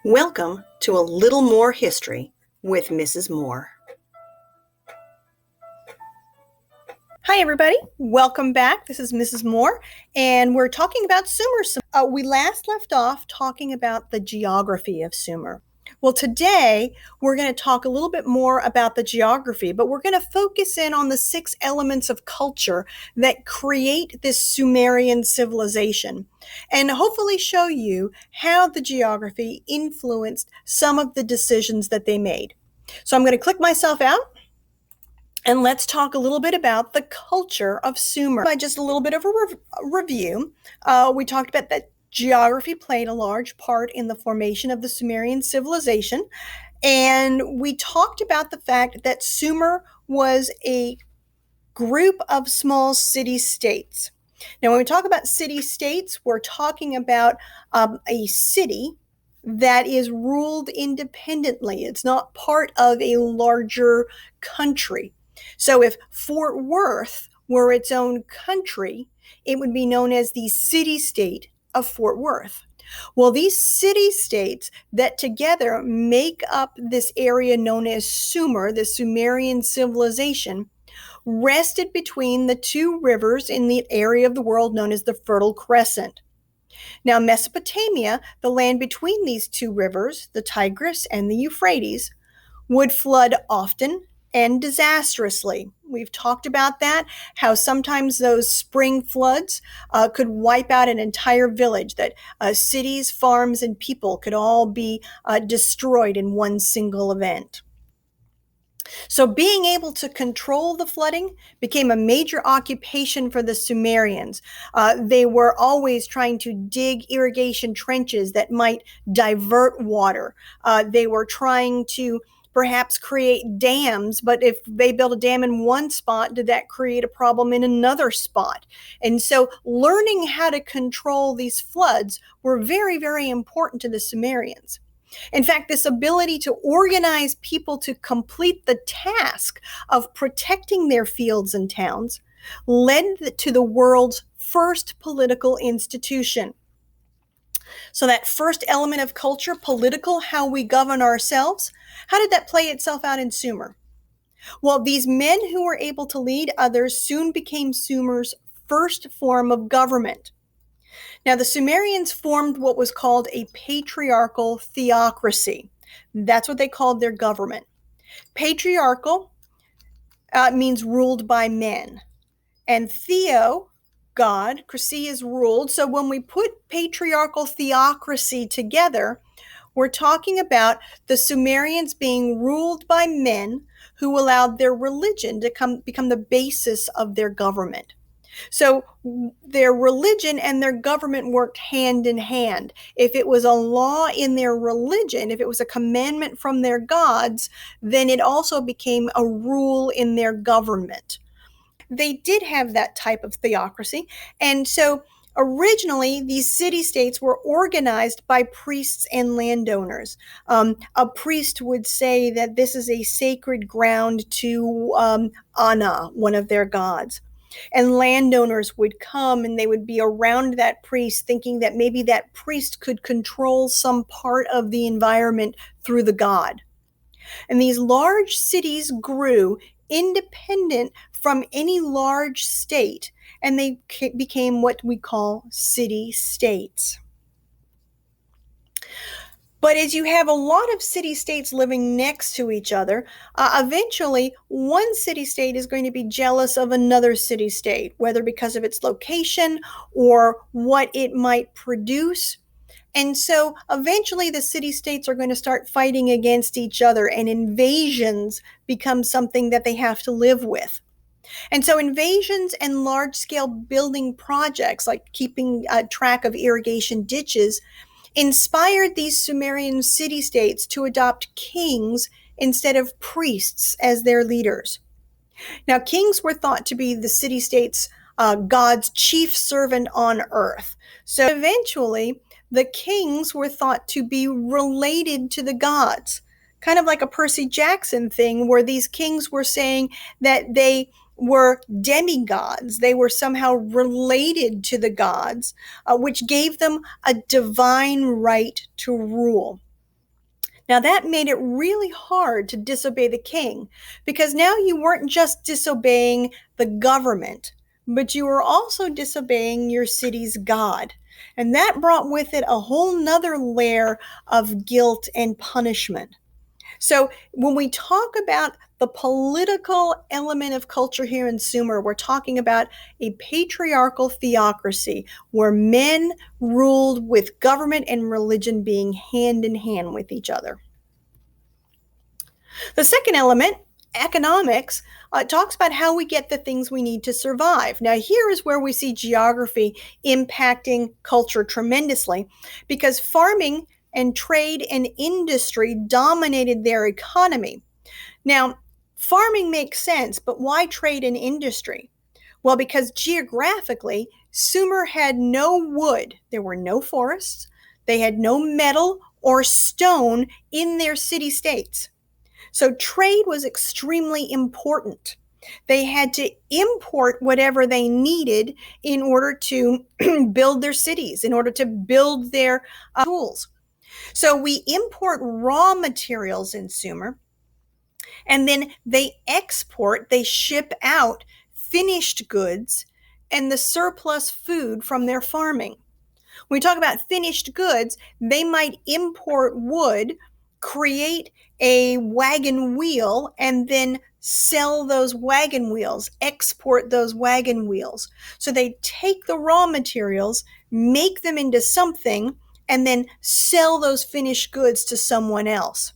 Welcome to A Little More History with Mrs. Moore. Hi, everybody. Welcome back. This is Mrs. Moore, and we're talking about Sumer. We last left off talking about the geography of Sumer. Well, today we're going to talk a little bit more about the geography, but we're going to focus in on the 6 elements of culture that create this Sumerian civilization, and hopefully show you how the geography influenced some of the decisions that they made. So I'm going to click myself out. And let's talk a little bit about the culture of Sumer. By just a little bit of a review, we talked about that geography played a large part in the formation of the Sumerian civilization. And we talked about the fact that Sumer was a group of small city-states. Now, when we talk about city-states, we're talking about a city that is ruled independently. It's not part of a larger country. So if Fort Worth were its own country, it would be known as the city-state of Fort Worth. Well, these city-states that together make up this area known as Sumer, the Sumerian civilization, rested between the 2 rivers in the area of the world known as the Fertile Crescent. Now, Mesopotamia, the land between these 2 rivers, the Tigris and the Euphrates, would flood often and disastrously. We've talked about that, how sometimes those spring floods could wipe out an entire village, that cities, farms, and people could all be destroyed in one single event. So being able to control the flooding became a major occupation for the Sumerians. They were always trying to dig irrigation trenches that might divert water. They were trying to perhaps create dams, but if they built a dam in one spot, did that create a problem in another spot? And so learning how to control these floods were very, very important to the Sumerians. In fact, this ability to organize people to complete the task of protecting their fields and towns led to the world's first political institution. So that first element of culture, political, how we govern ourselves, how did that play itself out in Sumer? Well, these men who were able to lead others soon became Sumer's first form of government. Now, the Sumerians formed what was called a patriarchal theocracy. That's what they called their government. Patriarchal means ruled by men. And theo, God, cracy is ruled. So when we put patriarchal theocracy together, we're talking about the Sumerians being ruled by men who allowed their religion to become the basis of their government. So their religion and their government worked hand in hand. If it was a law in their religion, if it was a commandment from their gods, then it also became a rule in their government. They did have that type of theocracy. And so originally, these city-states were organized by priests and landowners. A priest would say that this is a sacred ground to Ana, one of their gods. And landowners would come and they would be around that priest thinking that maybe that priest could control some part of the environment through the god. And these large cities grew independent from any large state, and they became what we call city-states. But as you have a lot of city-states living next to each other, eventually one city-state is going to be jealous of another city-state, whether because of its location or what it might produce. And so eventually the city-states are going to start fighting against each other, and invasions become something that they have to live with. And so invasions and large-scale building projects, like keeping track of irrigation ditches, inspired these Sumerian city-states to adopt kings instead of priests as their leaders. Now, kings were thought to be the city-states' God's chief servant on earth. So eventually, the kings were thought to be related to the gods, kind of like a Percy Jackson thing, where these kings were saying that they were demigods. They were somehow related to the gods, which gave them a divine right to rule. Now, that made it really hard to disobey the king, because now you weren't just disobeying the government, but you were also disobeying your city's God. And that brought with it a whole nother layer of guilt and punishment. So when we talk about the political element of culture here in Sumer, we're talking about a patriarchal theocracy where men ruled with government and religion being hand in hand with each other. The second element, economics, talks about how we get the things we need to survive. Now, here is where we see geography impacting culture tremendously, because farming and trade and industry dominated their economy. Now, farming makes sense, but why trade and industry? Well, because geographically, Sumer had no wood. There were no forests. They had no metal or stone in their city-states. So trade was extremely important. They had to import whatever they needed in order to build their cities, in order to build their tools. So we import raw materials in Sumer, and then they ship out finished goods and the surplus food from their farming. When we talk about finished goods, they might import wood, create a wagon wheel, and then sell those wagon wheels, export those wagon wheels. So they take the raw materials, make them into something, and then sell those finished goods to someone else.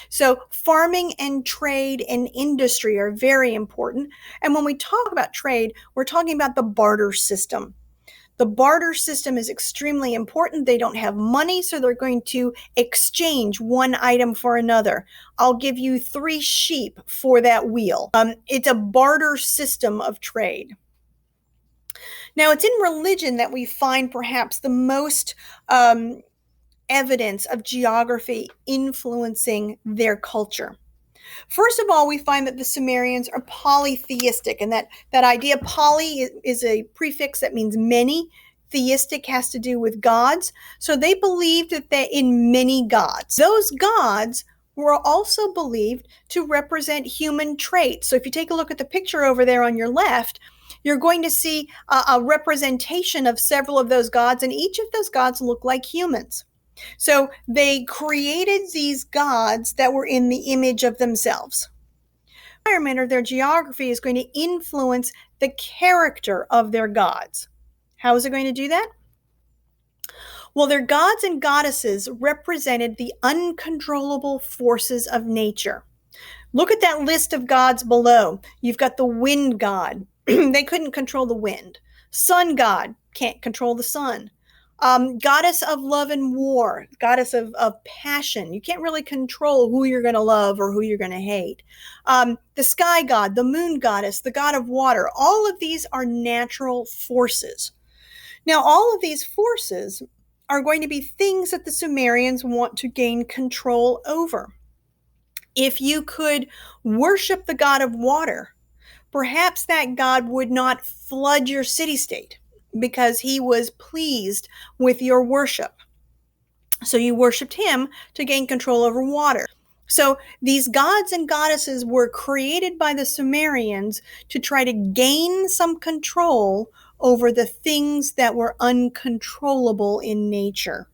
So farming and trade and industry are very important. And when we talk about trade, we're talking about the barter system. The barter system is extremely important. They don't have money, so they're going to exchange one item for another. I'll give you 3 sheep for that wheel. It's a barter system of trade. Now, it's in religion that we find perhaps the most evidence of geography influencing their culture. First of all, we find that the Sumerians are polytheistic, and that idea, poly, is a prefix that means many. Theistic has to do with gods. So they believed that they're in many gods. Those gods were also believed to represent human traits. So if you take a look at the picture over there on your left, you're going to see a representation of several of those gods, and each of those gods look like humans. So they created these gods that were in the image of themselves. The environment or their geography is going to influence the character of their gods. How is it going to do that? Well, their gods and goddesses represented the uncontrollable forces of nature. Look at that list of gods below. You've got the wind god. They couldn't control the wind. Sun god, can't control the sun. Goddess of love and war, goddess of passion. You can't really control who you're going to love or who you're going to hate. The sky god, the moon goddess, the god of water, all of these are natural forces. Now, all of these forces are going to be things that the Sumerians want to gain control over. If you could worship the god of water, perhaps that god would not flood your city-state, because he was pleased with your worship. So you worshiped him to gain control over water. So these gods and goddesses were created by the Sumerians to try to gain some control over the things that were uncontrollable in nature.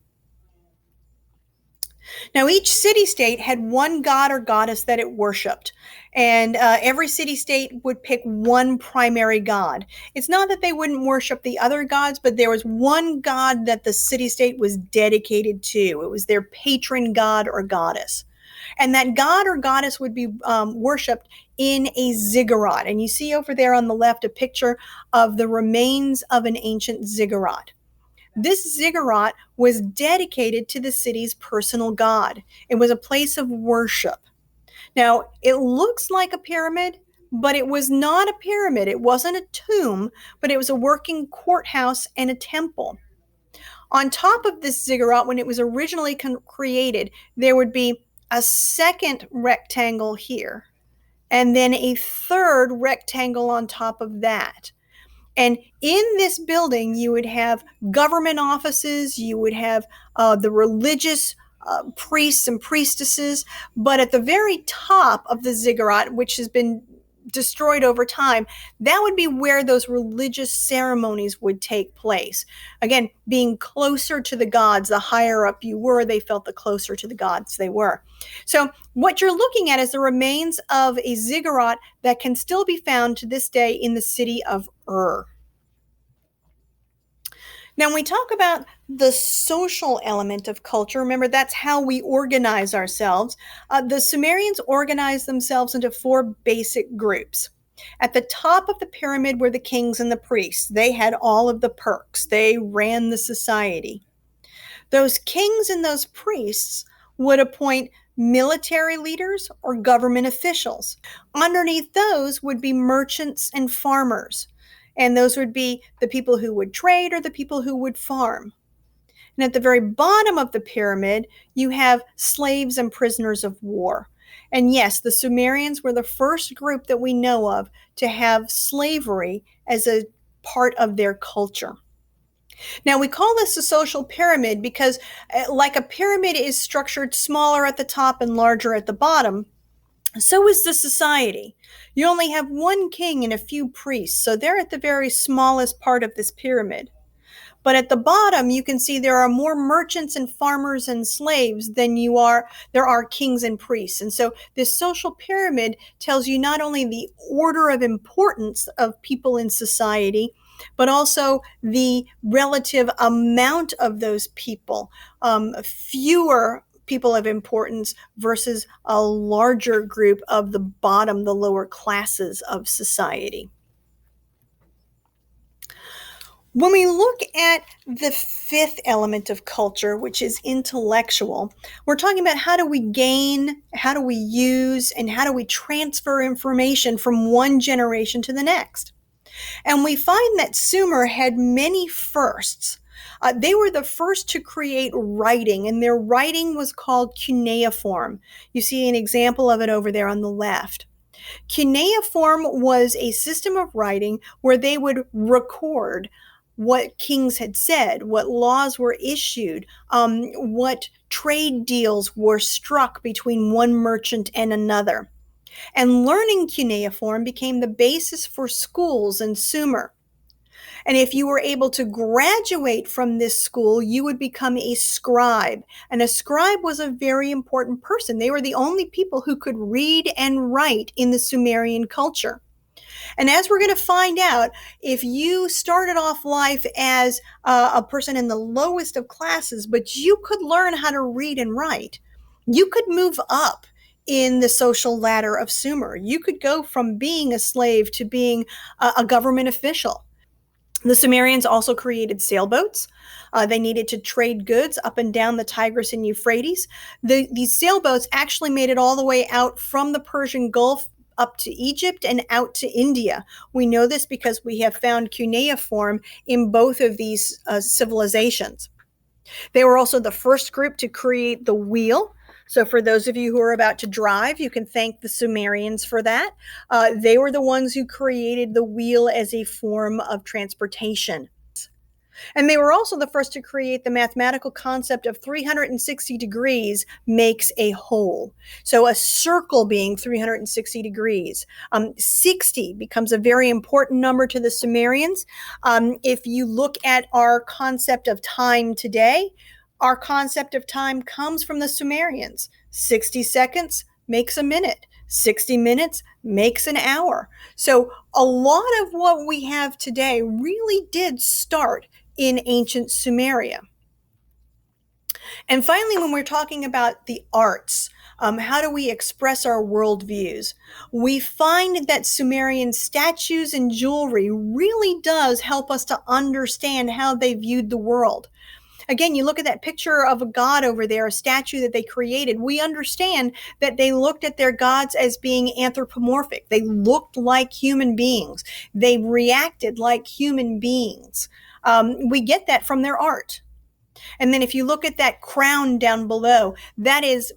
Now, each city-state had one god or goddess that it worshipped, and every city-state would pick one primary god. It's not that they wouldn't worship the other gods, but there was one god that the city-state was dedicated to. It was their patron god or goddess. And that god or goddess would be worshipped in a ziggurat. And you see over there on the left a picture of the remains of an ancient ziggurat. This ziggurat was dedicated to the city's personal god. It was a place of worship. Now, it looks like a pyramid, but it was not a pyramid. It wasn't a tomb, but it was a working courthouse and a temple. On top of this ziggurat, when it was originally created, there would be a second rectangle here, and then a third rectangle on top of that. And in this building, you would have government offices, you would have the religious priests and priestesses, but at the very top of the ziggurat, which has been destroyed over time, that would be where those religious ceremonies would take place. Again, being closer to the gods, the higher up you were, they felt the closer to the gods they were. So what you're looking at is the remains of a ziggurat that can still be found to this day in the city of Ur. Now, when we talk about the social element of culture, remember that's how we organize ourselves. The Sumerians organized themselves into 4 basic groups. At the top of the pyramid were the kings and the priests. They had all of the perks. They ran the society. Those kings and those priests would appoint military leaders or government officials. Underneath those would be merchants and farmers. And those would be the people who would trade or the people who would farm. And at the very bottom of the pyramid, you have slaves and prisoners of war. And yes, the Sumerians were the first group that we know of to have slavery as a part of their culture. Now, we call this a social pyramid because, like a pyramid is structured smaller at the top and larger at the bottom, so is the society. You only have one king and a few priests, so they're at the very smallest part of this pyramid. But at the bottom, you can see there are more merchants and farmers and slaves than there are kings and priests. And so this social pyramid tells you not only the order of importance of people in society, but also the relative amount of those people. Fewer people of importance versus a larger group of the bottom, the lower classes of society. When we look at the 5th element of culture, which is intellectual, we're talking about how do we gain, how do we use, and how do we transfer information from one generation to the next. And we find that Sumer had many firsts. They were the first to create writing, and their writing was called cuneiform. You see an example of it over there on the left. Cuneiform was a system of writing where they would record what kings had said, what laws were issued, what trade deals were struck between one merchant and another. And learning cuneiform became the basis for schools in Sumer. And if you were able to graduate from this school, you would become a scribe. And a scribe was a very important person. They were the only people who could read and write in the Sumerian culture. And as we're going to find out, if you started off life as a person in the lowest of classes, but you could learn how to read and write, you could move up in the social ladder of Sumer. You could go from being a slave to being a government official. The Sumerians also created sailboats. They needed to trade goods up and down the Tigris and Euphrates. These sailboats actually made it all the way out from the Persian Gulf up to Egypt and out to India. We know this because we have found cuneiform in both of these civilizations. They were also the first group to create the wheel. So for those of you who are about to drive, you can thank the Sumerians for that. They were the ones who created the wheel as a form of transportation. And they were also the first to create the mathematical concept of 360 degrees makes a whole. So a circle being 360 degrees. 60 becomes a very important number to the Sumerians. If you look at our concept of time today, our concept of time comes from the Sumerians. 60 seconds makes a minute. 60 minutes makes an hour. So a lot of what we have today really did start in ancient Sumeria. And finally, when we're talking about the arts, how do we express our worldviews? We find that Sumerian statues and jewelry really does help us to understand how they viewed the world. Again, you look at that picture of a god over there, a statue that they created. We understand that they looked at their gods as being anthropomorphic. They looked like human beings. They reacted like human beings. We get that from their art. And then if you look at that crown down below, that is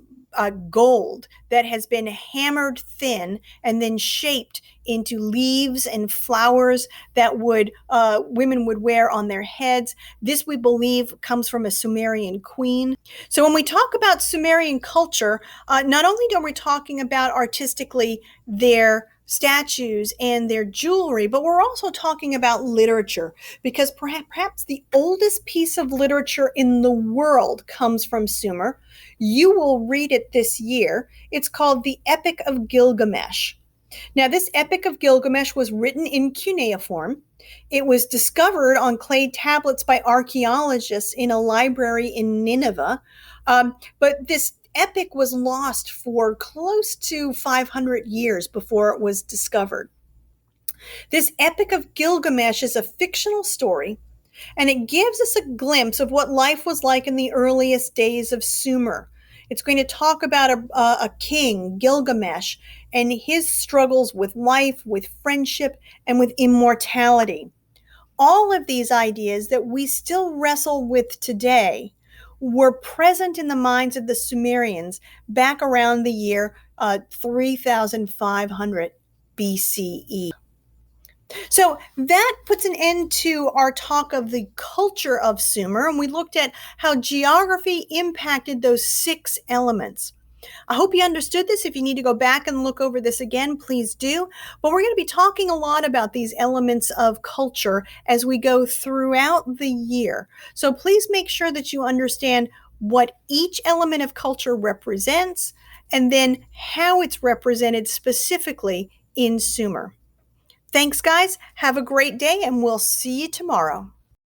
gold that has been hammered thin and then shaped into leaves and flowers that women would wear on their heads. This, we believe, comes from a Sumerian queen. So when we talk about Sumerian culture, not only are we talking about artistically their statues and their jewelry, but we're also talking about literature, because perhaps the oldest piece of literature in the world comes from Sumer. You will read it this year. It's called the Epic of Gilgamesh. Now, this Epic of Gilgamesh was written in cuneiform. It was discovered on clay tablets by archaeologists in a library in Nineveh. But this epic was lost for close to 500 years before it was discovered. This Epic of Gilgamesh is a fictional story, and it gives us a glimpse of what life was like in the earliest days of Sumer. It's going to talk about a king, Gilgamesh, and his struggles with life, with friendship, and with immortality. All of these ideas that we still wrestle with today were present in the minds of the Sumerians back around the year 3500 BCE. So that puts an end to our talk of the culture of Sumer, and we looked at how geography impacted those 6 elements. I hope you understood this. If you need to go back and look over this again, please do. But we're going to be talking a lot about these elements of culture as we go throughout the year. So please make sure that you understand what each element of culture represents, and then how it's represented specifically in Sumer. Thanks, guys. Have a great day, and we'll see you tomorrow.